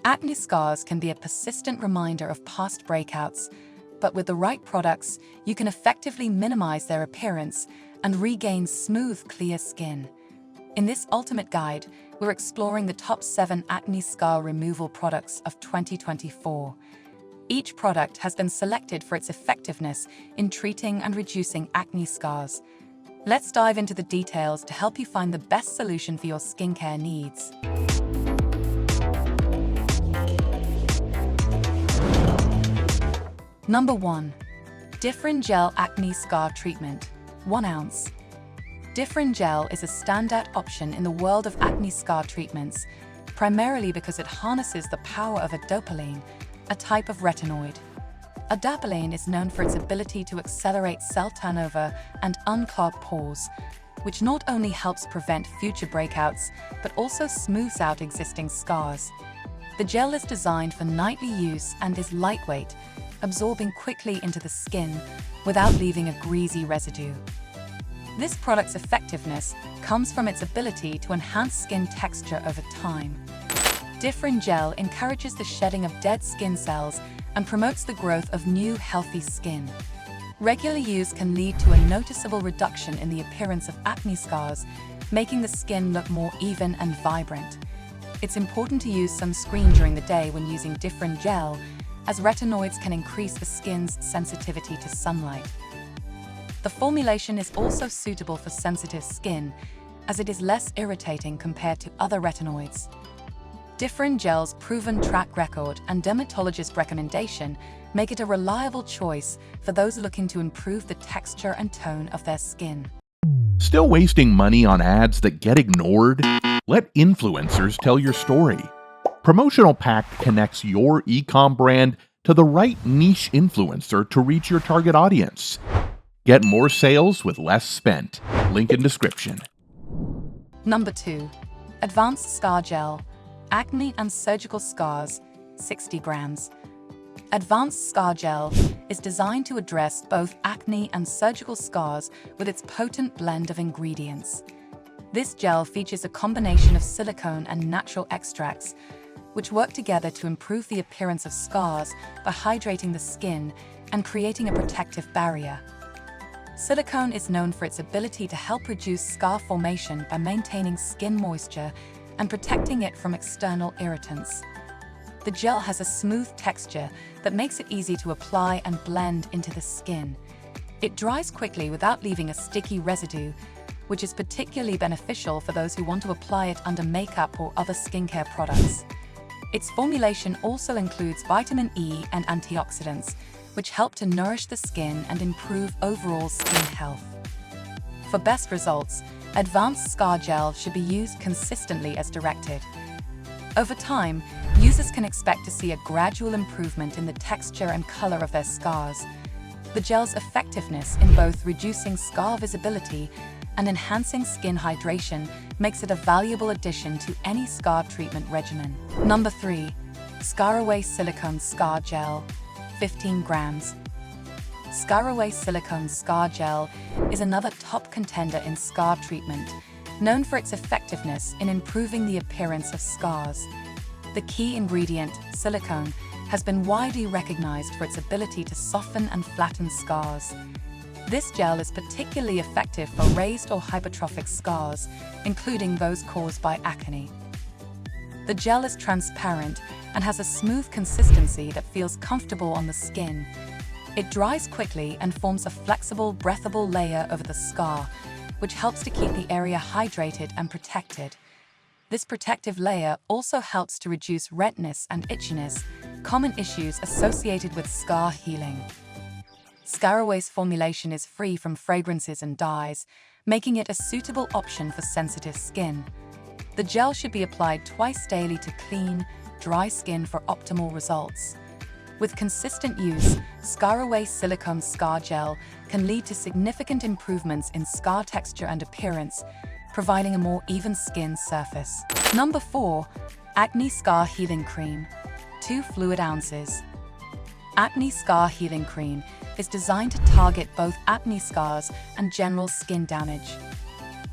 Acne scars can be a persistent reminder of past breakouts, but with the right products, you can effectively minimize their appearance and regain smooth, clear skin. In this ultimate guide, we're exploring the top 7 acne scar removal products of 2024. Each product has been selected for its effectiveness in treating and reducing acne scars. Let's dive into the details to help you find the best solution for your skincare needs. Number 1. Differin Gel Acne Scar Treatment, 1 ounce. Differin Gel is a standout option in the world of acne scar treatments, primarily because it harnesses the power of adapalene, a type of retinoid. Adapalene is known for its ability to accelerate cell turnover and unclog pores, which not only helps prevent future breakouts, but also smooths out existing scars. The gel is designed for nightly use and is lightweight, absorbing quickly into the skin without leaving a greasy residue. This product's effectiveness comes from its ability to enhance skin texture over time. Differin Gel encourages the shedding of dead skin cells and promotes the growth of new, healthy skin. Regular use can lead to a noticeable reduction in the appearance of acne scars, making the skin look more even and vibrant. It's important to use sunscreen during the day when using Differin Gel, as retinoids can increase the skin's sensitivity to sunlight. The formulation is also suitable for sensitive skin, as it is less irritating compared to other retinoids. Differin Gel's proven track record and dermatologist recommendation make it a reliable choice for those looking to improve the texture and tone of their skin. Still wasting money on ads that get ignored? Let influencers tell your story. Promotional Pack connects your e-com brand to the right niche influencer to reach your target audience. Get more sales with less spent. Link in description. Number 2. Advanced Scar Gel, Acne and Surgical Scars, 60 grams. Advanced Scar Gel is designed to address both acne and surgical scars with its potent blend of ingredients. This gel features a combination of silicone and natural extracts, which work together to improve the appearance of scars by hydrating the skin and creating a protective barrier. Silicone is known for its ability to help reduce scar formation by maintaining skin moisture and protecting it from external irritants. The gel has a smooth texture that makes it easy to apply and blend into the skin. It dries quickly without leaving a sticky residue, which is particularly beneficial for those who want to apply it under makeup or other skincare products. Its formulation also includes vitamin E and antioxidants, which help to nourish the skin and improve overall skin health. For best results, Advanced Scar Gel should be used consistently as directed. Over time, users can expect to see a gradual improvement in the texture and color of their scars. The gel's effectiveness in both reducing scar visibility and enhancing skin hydration makes it a valuable addition to any scar treatment regimen. Number 3. ScarAway Silicone Scar Gel, 15 grams. ScarAway Silicone Scar Gel is another top contender in scar treatment, known for its effectiveness in improving the appearance of scars. The key ingredient, silicone, has been widely recognized for its ability to soften and flatten scars. This gel is particularly effective for raised or hypertrophic scars, including those caused by acne. The gel is transparent and has a smooth consistency that feels comfortable on the skin. It dries quickly and forms a flexible, breathable layer over the scar, which helps to keep the area hydrated and protected. This protective layer also helps to reduce redness and itchiness, common issues associated with scar healing. ScarAway's formulation is free from fragrances and dyes, making it a suitable option for sensitive skin. The gel should be applied twice daily to clean, dry skin for optimal results. With consistent use, ScarAway Silicone Scar Gel can lead to significant improvements in scar texture and appearance, providing a more even skin surface. Number 4. Acne Scar Healing Cream, 2 fluid ounces. Acne Scar Healing Cream is designed to target both acne scars and general skin damage.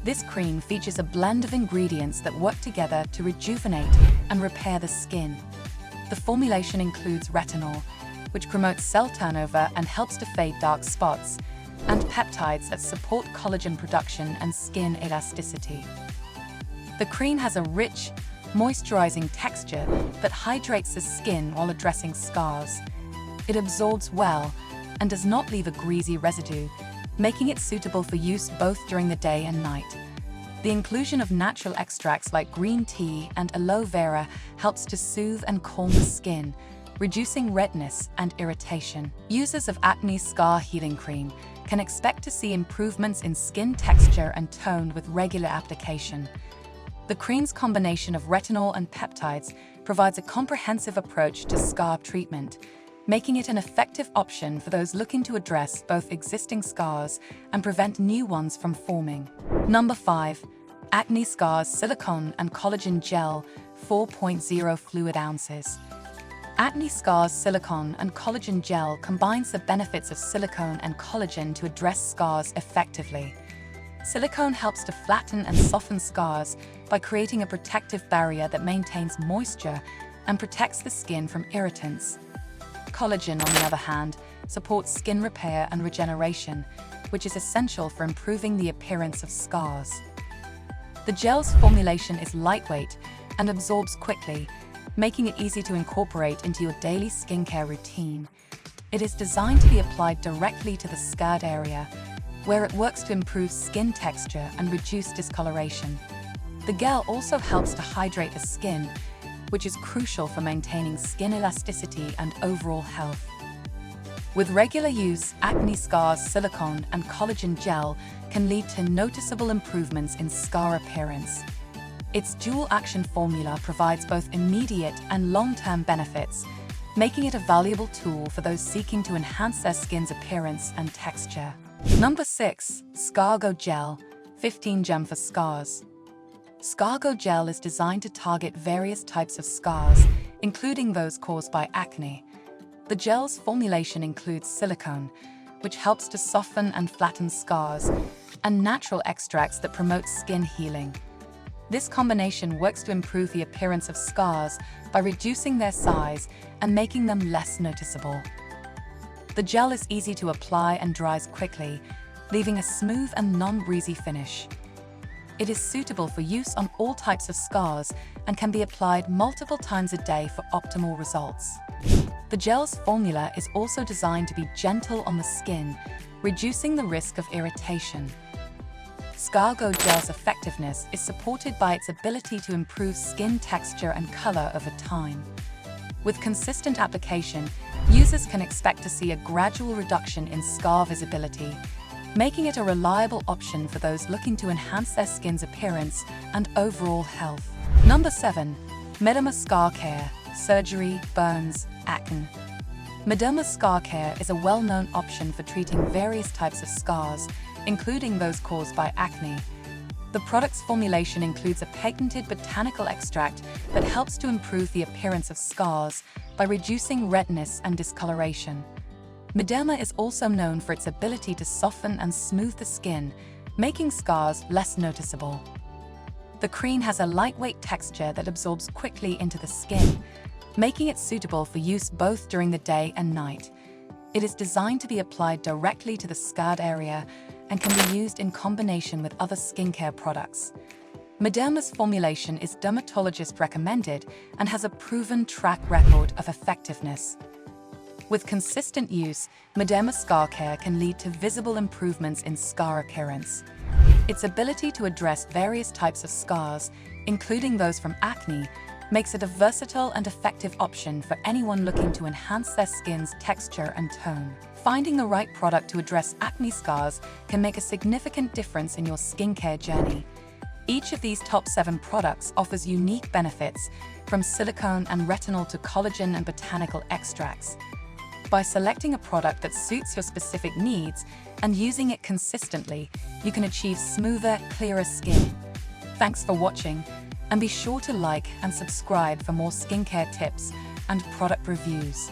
This cream features a blend of ingredients that work together to rejuvenate and repair the skin. The formulation includes retinol, which promotes cell turnover and helps to fade dark spots, and peptides that support collagen production and skin elasticity. The cream has a rich, moisturizing texture that hydrates the skin while addressing scars. It absorbs well and does not leave a greasy residue, making it suitable for use both during the day and night. The inclusion of natural extracts like green tea and aloe vera helps to soothe and calm the skin, reducing redness and irritation. Users of Acne Scar Healing Cream can expect to see improvements in skin texture and tone with regular application. The cream's combination of retinol and peptides provides a comprehensive approach to scar treatment, making it an effective option for those looking to address both existing scars and prevent new ones from forming. Number 5. Acne Scar Silicone and Collagen Gel 4.0 Fluid Ounces. Acne Scar's silicone and collagen gel combines the benefits of silicone and collagen to address scars effectively. Silicone helps to flatten and soften scars by creating a protective barrier that maintains moisture and protects the skin from irritants. Collagen, on the other hand, supports skin repair and regeneration, which is essential for improving the appearance of scars. The gel's formulation is lightweight and absorbs quickly, making it easy to incorporate into your daily skincare routine. It is designed to be applied directly to the scarred area, where it works to improve skin texture and reduce discoloration. The gel also helps to hydrate the skin, which is crucial for maintaining skin elasticity and overall health. With regular use, Acne Scar's silicone and collagen gel can lead to noticeable improvements in scar appearance. Its dual-action formula provides both immediate and long-term benefits, making it a valuable tool for those seeking to enhance their skin's appearance and texture. Number 6. ScarAway Gel 15 Gem for Scars. ScarAway Gel is designed to target various types of scars, including those caused by acne. The gel's formulation includes silicone, which helps to soften and flatten scars, and natural extracts that promote skin healing. This combination works to improve the appearance of scars by reducing their size and making them less noticeable. The gel is easy to apply and dries quickly, leaving a smooth and non-breezy finish. It is suitable for use on all types of scars and can be applied multiple times a day for optimal results. The gel's formula is also designed to be gentle on the skin, reducing the risk of irritation. ScarAway Gel's effectiveness is supported by its ability to improve skin texture and color over time. With consistent application, users can expect to see a gradual reduction in scar visibility, making it a reliable option for those looking to enhance their skin's appearance and overall health. Number 7. Mederma Scar Care, Surgery, Burns, Acne. Mederma Scar Care is a well-known option for treating various types of scars, including those caused by acne. The product's formulation includes a patented botanical extract that helps to improve the appearance of scars by reducing redness and discoloration. Mederma is also known for its ability to soften and smooth the skin, making scars less noticeable. The cream has a lightweight texture that absorbs quickly into the skin, making it suitable for use both during the day and night. It is designed to be applied directly to the scarred area and can be used in combination with other skincare products. Mederma's formulation is dermatologist-recommended and has a proven track record of effectiveness. With consistent use, Mederma Scar Care can lead to visible improvements in scar appearance. Its ability to address various types of scars, including those from acne, makes it a versatile and effective option for anyone looking to enhance their skin's texture and tone. Finding the right product to address acne scars can make a significant difference in your skincare journey. Each of these top 7 products offers unique benefits, from silicone and retinol to collagen and botanical extracts. By selecting a product that suits your specific needs and using it consistently, you can achieve smoother, clearer skin. Thanks for watching, and be sure to like and subscribe for more skincare tips and product reviews.